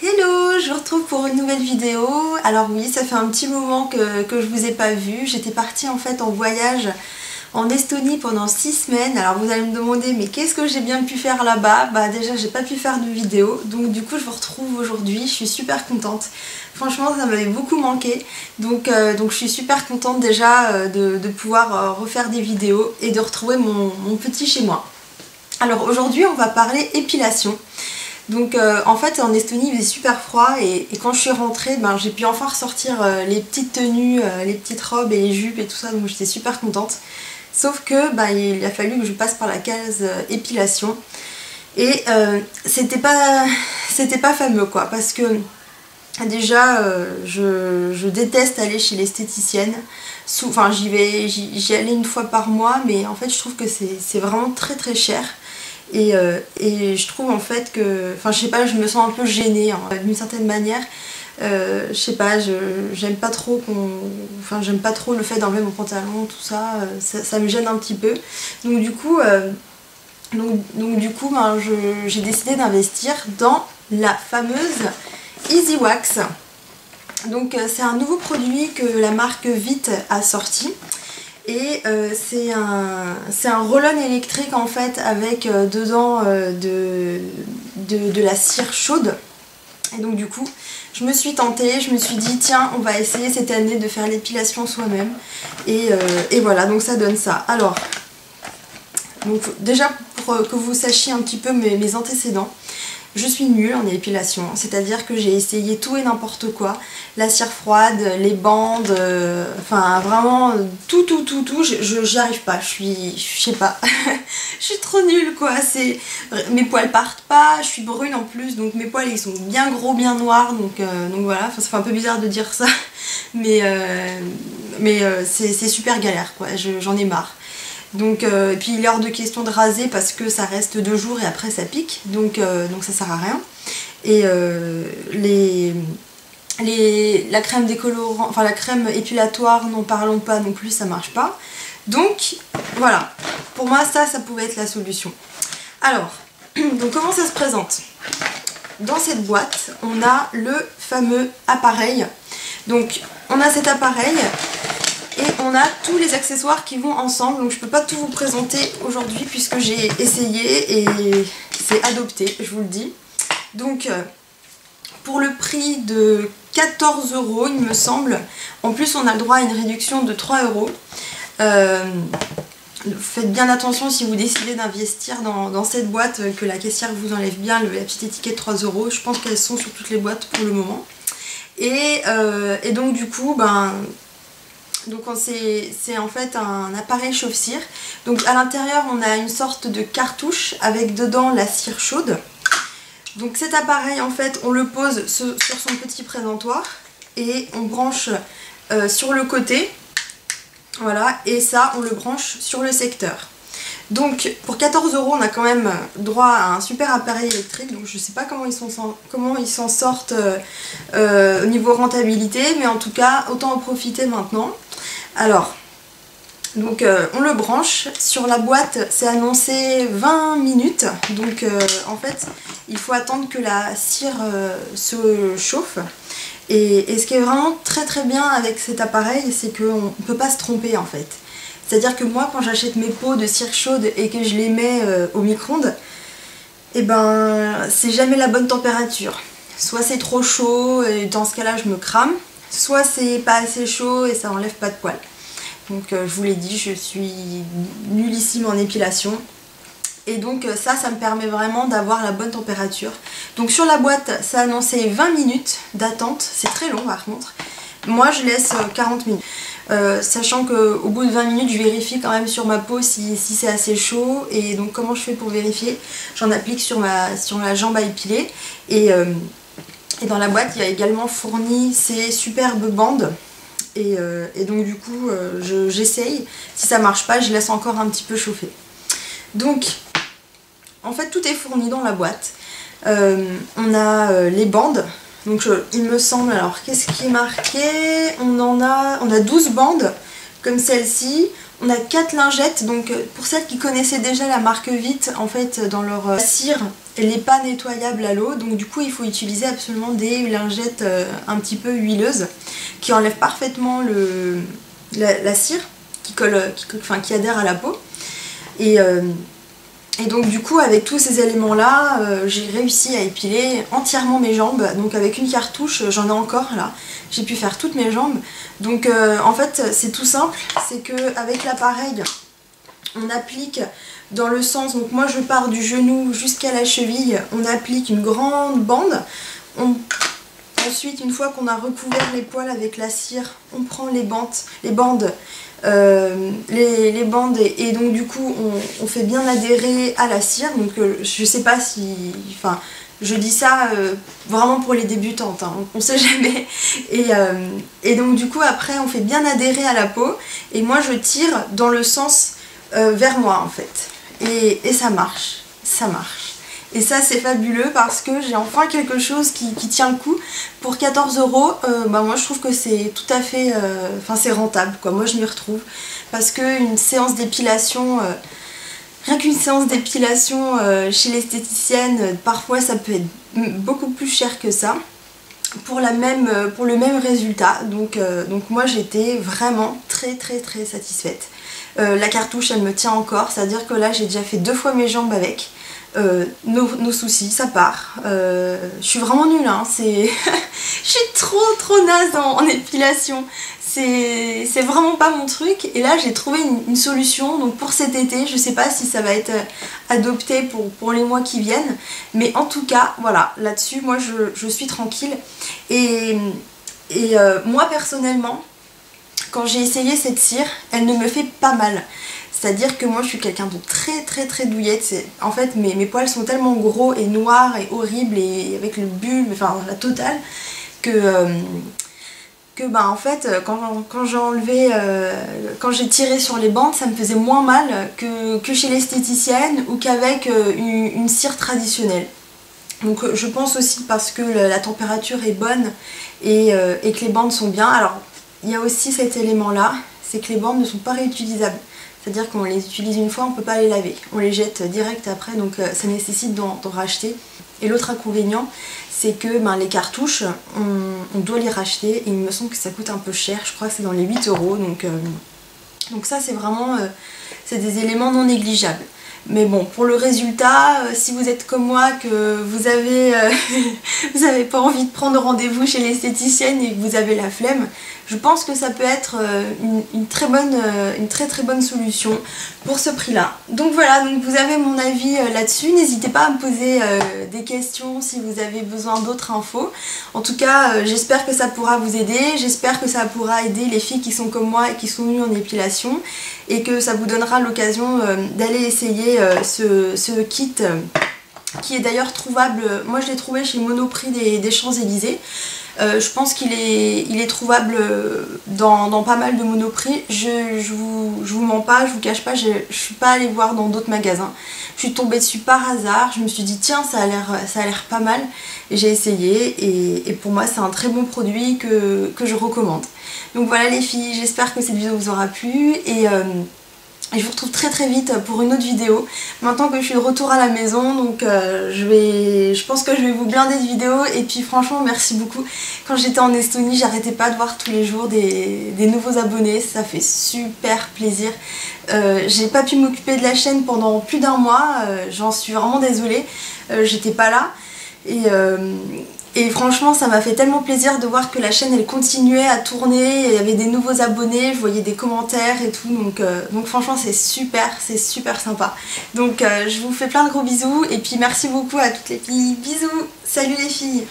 Hello, je vous retrouve pour une nouvelle vidéo. Alors oui, ça fait un petit moment que je vous ai pas vu. J'étais partie en fait en voyage en Estonie pendant 6 semaines. Alors vous allez me demander mais qu'est-ce que j'ai bien pu faire là-bas? Bah déjà j'ai pas pu faire de vidéo, donc du coup je vous retrouve aujourd'hui. Je suis super contente. Franchement ça m'avait beaucoup manqué. Donc je suis super contente déjà de pouvoir refaire des vidéos et de retrouver mon petit chez moi. Alors aujourd'hui on va parler épilation. Donc en fait en Estonie il faisait super froid et quand je suis rentrée j'ai pu enfin ressortir les petites tenues, les petites robes et les jupes et tout ça, donc j'étais super contente. Sauf que il a fallu que je passe par la case épilation et c'était pas fameux quoi, parce que déjà je déteste aller chez l'esthéticienne. Enfin j'y allais une fois par mois, mais en fait je trouve que c'est vraiment très très cher. Et je trouve en fait que, enfin je sais pas, je me sens un peu gênée hein, d'une certaine manière. Je sais pas, j'aime pas trop j'aime pas trop le fait d'enlever mon pantalon, tout ça, ça me gêne un petit peu. Donc du coup, j'ai décidé d'investir dans la fameuse Easy Wax. Donc c'est un nouveau produit que la marque Vite a sorti. Et c'est un roll-on électrique en fait avec dedans de la cire chaude. Et donc du coup je me suis tentée, je me suis dit tiens on va essayer cette année de faire l'épilation soi-même. Et voilà, donc ça donne ça. Alors donc, déjà pour que vous sachiez un petit peu mes antécédents. Je suis nulle en épilation, c'est-à-dire que j'ai essayé tout et n'importe quoi, la cire froide, les bandes, enfin vraiment tout, j'y arrive pas, je sais pas, je suis trop nulle quoi, mes poils partent pas, je suis brune en plus, donc mes poils ils sont bien gros, bien noirs, donc voilà, enfin, ça fait un peu bizarre de dire ça, mais c'est super galère quoi, j'en ai marre. Donc, et puis il est hors de question de raser parce que ça reste 2 jours et après ça pique, donc ça sert à rien. Et la crème décolorant, enfin la crème épilatoire, n'en parlons pas non plus, ça marche pas. Donc voilà, pour moi ça pouvait être la solution. Alors, donc comment ça se présente? Dans cette boîte, on a le fameux appareil. Donc on a cet appareil. Et on a tous les accessoires qui vont ensemble, donc je peux pas tout vous présenter aujourd'hui puisque j'ai essayé et c'est adopté, je vous le dis. Donc pour le prix de 14 € il me semble, en plus on a le droit à une réduction de 3 €. Faites bien attention si vous décidez d'investir dans cette boîte, que la caissière vous enlève bien la petite étiquette 3 €, je pense qu'elles sont sur toutes les boîtes pour le moment. Et donc du coup donc c'est en fait un appareil chauffe-cire. Donc à l'intérieur on a une sorte de cartouche avec dedans la cire chaude. Donc cet appareil en fait on le pose sur son petit présentoir et on branche sur le côté. Voilà, et ça on le branche sur le secteur. Donc pour 14 € on a quand même droit à un super appareil électrique, donc je sais pas comment ils s'en sortent au niveau rentabilité, mais en tout cas autant en profiter maintenant. Alors, donc on le branche, sur la boîte c'est annoncé 20 minutes, donc en fait il faut attendre que la cire se chauffe. Et ce qui est vraiment très très bien avec cet appareil, c'est qu'on ne peut pas se tromper en fait. C'est-à-dire que moi quand j'achète mes pots de cire chaude et que je les mets au micro-ondes, et c'est jamais la bonne température. Soit c'est trop chaud et dans ce cas-là je me crame, soit c'est pas assez chaud et ça enlève pas de poils. Donc je vous l'ai dit, je suis nullissime en épilation. Et donc ça me permet vraiment d'avoir la bonne température. Donc sur la boîte ça annonçait 20 minutes d'attente, c'est très long par contre. Moi je laisse 40 minutes. Sachant qu'au bout de 20 minutes je vérifie quand même sur ma peau si c'est assez chaud. Et donc comment je fais pour vérifier? J'en applique sur la jambe à épiler. Et dans la boîte il y a également fourni ces superbes bandes. Et donc du coup j'essaye. Si ça marche pas je laisse encore un petit peu chauffer. Donc en fait tout est fourni dans la boîte. On a les bandes. Donc il me semble, alors qu'est-ce qui est marqué? On a 12 bandes comme celle-ci. On a 4 lingettes, donc pour celles qui connaissaient déjà la marque Vite, en fait dans leur cire, elle n'est pas nettoyable à l'eau, donc du coup il faut utiliser absolument des lingettes un petit peu huileuses qui enlèvent parfaitement la cire qui adhère à la peau. Et donc du coup avec tous ces éléments là j'ai réussi à épiler entièrement mes jambes, donc avec une cartouche, j'en ai encore là, j'ai pu faire toutes mes jambes. Donc en fait c'est tout simple, c'est que avec l'appareil on applique dans le sens, donc moi je pars du genou jusqu'à la cheville, on applique une grande bande. Ensuite, une fois qu'on a recouvert les poils avec la cire, on prend les bandes et donc du coup on fait bien adhérer à la cire. Donc je sais pas si, enfin je dis ça vraiment pour les débutantes, hein, on sait jamais. Et donc du coup après on fait bien adhérer à la peau et moi je tire dans le sens vers moi en fait et ça marche, ça marche. Et ça c'est fabuleux parce que j'ai enfin quelque chose qui tient le coup. Pour 14 €, bah moi je trouve que c'est tout à fait, enfin c'est rentable quoi, moi je m'y retrouve. Parce qu'une séance d'épilation, rien qu'une séance d'épilation chez l'esthéticienne, parfois ça peut être beaucoup plus cher que ça. Pour le même résultat, donc moi j'étais vraiment très satisfaite. La cartouche elle me tient encore, c'est à dire que là j'ai déjà fait 2 fois mes jambes avec. Nos soucis, ça part. Je suis vraiment nulle, hein. Je suis trop naze en épilation. C'est vraiment pas mon truc. Et là, j'ai trouvé une solution. Donc pour cet été, je sais pas si ça va être adopté pour les mois qui viennent. Mais en tout cas, voilà, là-dessus, moi je suis tranquille. Et moi personnellement, quand j'ai essayé cette cire, elle ne me fait pas mal. C'est-à-dire que moi je suis quelqu'un de très douillette. En fait mes poils sont tellement gros et noirs et horribles et avec le bulbe, enfin la totale, que bah en fait quand j'ai enlevé, quand j'ai tiré sur les bandes, ça me faisait moins mal que chez l'esthéticienne ou qu'avec une cire traditionnelle. Donc je pense aussi parce que la température est bonne et que les bandes sont bien. Alors il y a aussi cet élément là, c'est que les bandes ne sont pas réutilisables. C'est-à-dire qu'on les utilise une fois, on ne peut pas les laver. On les jette direct après, donc ça nécessite d'en racheter. Et l'autre inconvénient, c'est que les cartouches, on doit les racheter. Et il me semble que ça coûte un peu cher, je crois que c'est dans les 8 €. Donc ça, c'est vraiment c'est des éléments non négligeables. Mais bon, pour le résultat, si vous êtes comme moi, que vous avez pas envie de prendre rendez-vous chez l'esthéticienne et que vous avez la flemme, je pense que ça peut être une très bonne solution pour ce prix-là. Donc voilà, donc vous avez mon avis là-dessus. N'hésitez pas à me poser des questions si vous avez besoin d'autres infos. En tout cas, j'espère que ça pourra vous aider. J'espère que ça pourra aider les filles qui sont comme moi et qui sont nues en épilation. Et que ça vous donnera l'occasion d'aller essayer ce kit qui est d'ailleurs trouvable. Moi je l'ai trouvé chez Monoprix des Champs-Élysées. Je pense qu'il est trouvable dans pas mal de Monoprix. Je vous mens pas, je vous cache pas, je suis pas allée voir dans d'autres magasins. Je suis tombée dessus par hasard, je me suis dit tiens ça a l'air pas mal. Et j'ai essayé et pour moi c'est un très bon produit que je recommande. Donc voilà les filles, j'espère que cette vidéo vous aura plu et je vous retrouve très vite pour une autre vidéo. Maintenant que je suis de retour à la maison, donc je pense que je vais vous blinder de vidéos. Et puis franchement merci beaucoup. Quand j'étais en Estonie, j'arrêtais pas de voir tous les jours des nouveaux abonnés, ça fait super plaisir. J'ai pas pu m'occuper de la chaîne pendant plus d'1 mois, j'en suis vraiment désolée, j'étais pas là. Et franchement ça m'a fait tellement plaisir de voir que la chaîne elle continuait à tourner, il y avait des nouveaux abonnés, je voyais des commentaires et tout, donc franchement c'est super sympa. Donc je vous fais plein de gros bisous et puis merci beaucoup à toutes les filles, bisous, salut les filles.